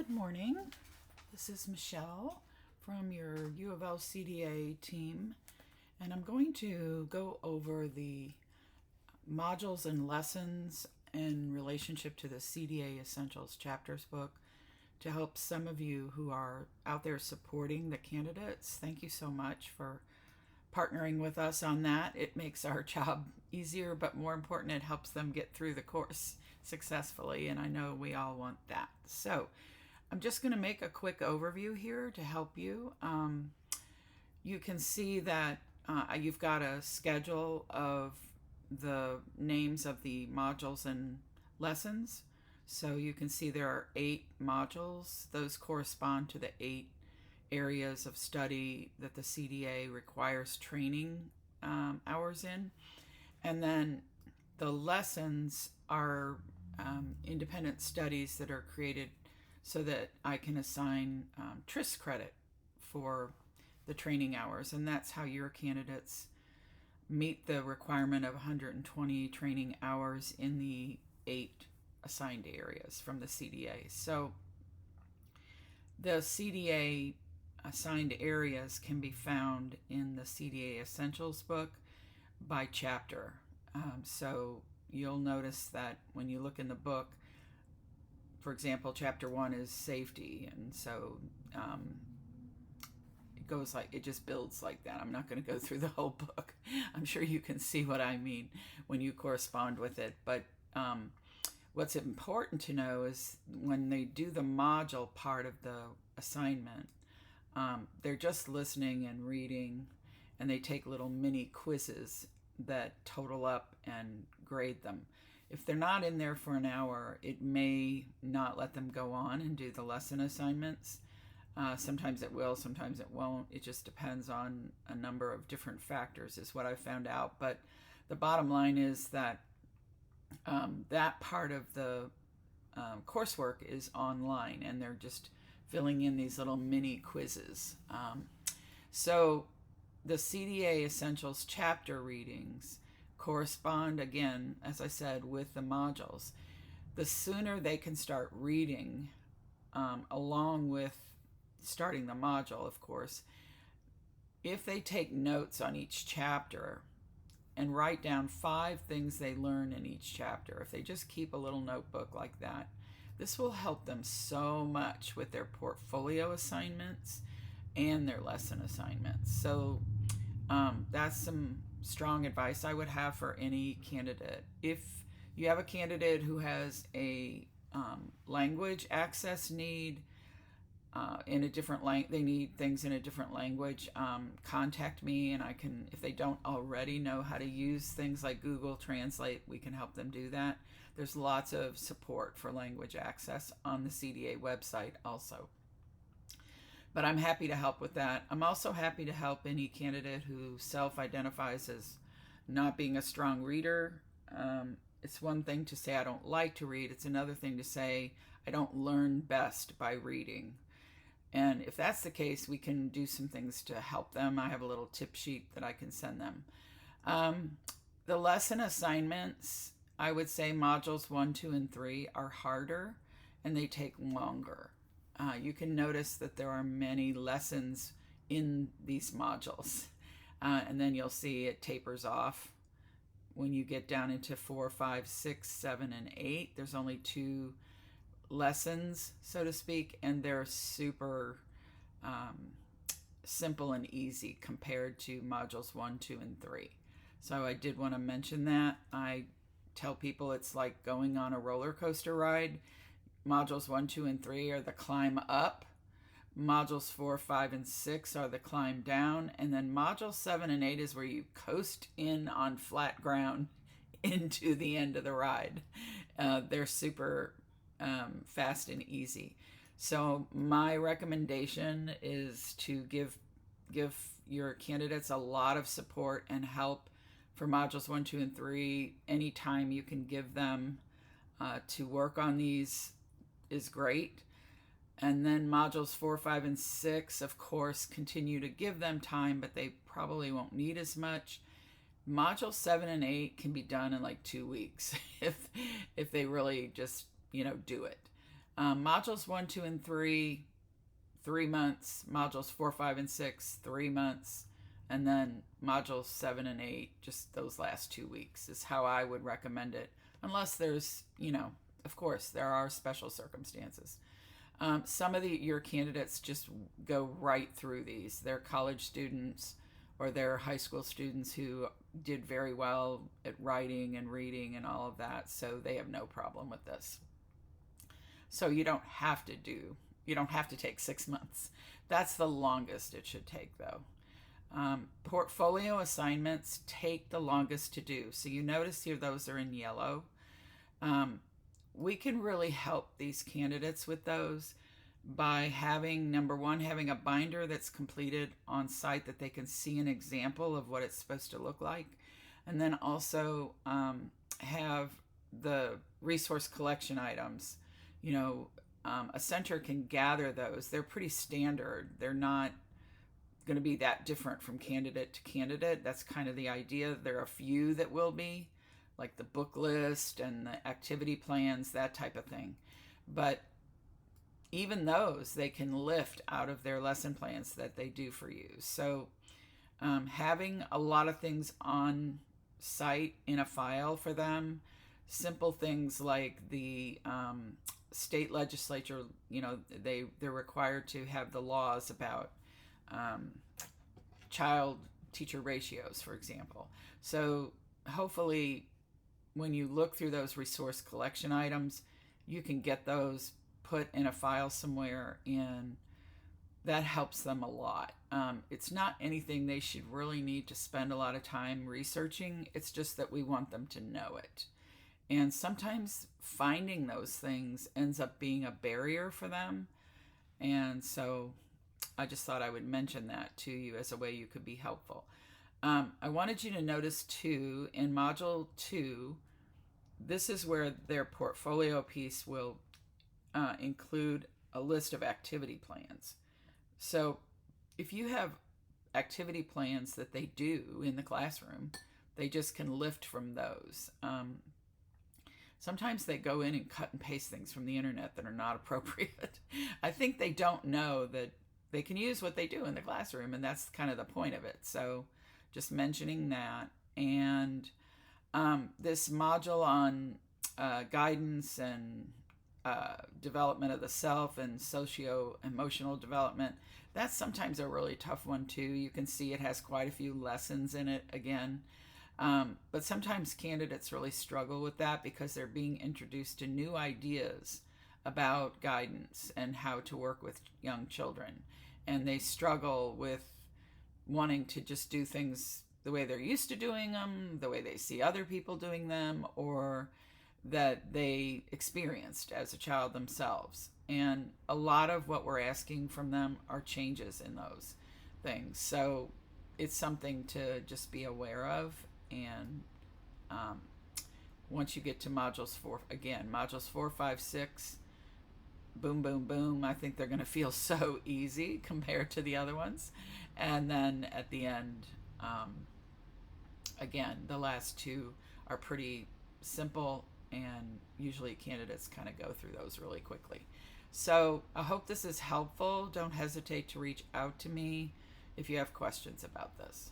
Good morning. This is Michelle from your U of L CDA team, and I'm going to go over the modules and lessons in relationship to the CDA Essentials Chapters book to help some of you who are out there supporting the candidates. Thank you so much for partnering with us on that. It makes our job easier, but more important, it helps them get through the course successfully, and I know we all want that. So I'm just going to make a quick overview here to help you. You can see that you've got a schedule of the names of the modules and lessons. So you can see there are 8 modules. Those correspond to the 8 areas of study that the CDA requires training hours in. And then the lessons are independent studies that are created so that I can assign TRIS credit for the training hours. And that's how your candidates meet the requirement of 120 training hours in the 8 assigned areas from the CDA. So the CDA assigned areas can be found in the CDA Essentials book by chapter. So you'll notice that when you look in the book, for example, chapter 1 is safety, and so it goes like, it just builds like that. I'm not going to go through the whole book. I'm sure you can see what I mean when you correspond with it. But what's important to know is when they do the module part of the assignment, they're just listening and reading, and they take little mini quizzes that total up and grade them. If they're not in there for an hour, it may not let them go on and do the lesson assignments. Sometimes it will, sometimes it won't. It just depends on a number of different factors is what I found out. But the bottom line is that that part of the coursework is online, and they're just filling in these little mini quizzes. So the CDA Essentials chapter readings correspond, again, as I said, with the modules. The sooner they can start reading, along with starting the module, of course, if they take notes on each chapter and write down 5 things they learn in each chapter, if they just keep a little notebook like that, this will help them so much with their portfolio assignments and their lesson assignments. So that's some strong advice I would have for any candidate. If you have a candidate who has a language access need in a different they need things in a different language, contact me, and I can, if they don't already know how to use things like Google Translate, we can help them do that. There's lots of support for language access on the CDA website also. But I'm happy to help with that. I'm also happy to help any candidate who self-identifies as not being a strong reader. It's one thing to say I don't like to read. It's another thing to say I don't learn best by reading. And if that's the case, we can do some things to help them. I have a little tip sheet that I can send them. The lesson assignments, I would say modules 1, 2, and 3 are harder, and they take longer. You can notice that there are many lessons in these modules, and then you'll see it tapers off. When you get down into 4, 5, 6, 7, and 8, there's only 2 lessons, so to speak, and they're super simple and easy compared to modules 1, 2, and 3. So I did want to mention that. I tell people it's like going on a roller coaster ride. Modules 1, 2, and 3 are the climb up. Modules 4, 5, and 6 are the climb down. And then modules 7 and 8 is where you coast in on flat ground into the end of the ride. They're super fast and easy. So my recommendation is to give your candidates a lot of support and help for modules 1, 2, and 3. Anytime you can give them to work on these is great. And then modules 4, 5, and 6, of course, continue to give them time, but they probably won't need as much. Modules 7 and 8 can be done in like 2 weeks if they really just do it. Modules 1, 2, and 3, 3 months. Modules 4, 5, and 6, 3 months. And then modules 7 and 8, just those last 2 weeks is how I would recommend it. Unless there's, of course, there are special circumstances. Some of your candidates just go right through these. They're college students or they're high school students who did very well at writing and reading and all of that, so they have no problem with this. So you don't have to take 6 months. That's the longest it should take, though. Portfolio assignments take the longest to do. So you notice here those are in yellow. We can really help these candidates with those by having, number one, having a binder that's completed on site that they can see an example of what it's supposed to look like. And then also have the resource collection items. A center can gather those. They're pretty standard. They're not going to be that different from candidate to candidate. That's kind of the idea. There are a few that will be, like the book list and the activity plans, that type of thing. But even those they can lift out of their lesson plans that they do for you. So having a lot of things on site in a file for them, simple things like the state legislature, they're required to have the laws about child teacher ratios, for example. So hopefully when you look through those resource collection items, you can get those put in a file somewhere, and that helps them a lot. It's not anything they should really need to spend a lot of time researching. It's just that we want them to know it. And sometimes finding those things ends up being a barrier for them. And so I just thought I would mention that to you as a way you could be helpful. I wanted you to notice too, in Module 2, this is where their portfolio piece will include a list of activity plans. So if you have activity plans that they do in the classroom, they just can lift from those. Sometimes they go in and cut and paste things from the internet that are not appropriate. I think they don't know that they can use what they do in the classroom, and that's kind of the point of it. So just mentioning that. And this module on guidance and development of the self and socio-emotional development, that's sometimes a really tough one too. You can see it has quite a few lessons in it again. But sometimes candidates really struggle with that because they're being introduced to new ideas about guidance and how to work with young children. And they struggle with wanting to just do things the way they're used to doing them, the way they see other people doing them, or that they experienced as a child themselves. And a lot of what we're asking from them are changes in those things. So it's something to just be aware of. And once you get to modules 4, 5, 6, boom, boom, boom, I think they're going to feel so easy compared to the other ones. And then at the end, again, the last two are pretty simple, and usually candidates kind of go through those really quickly. So I hope this is helpful. Don't hesitate to reach out to me if you have questions about this.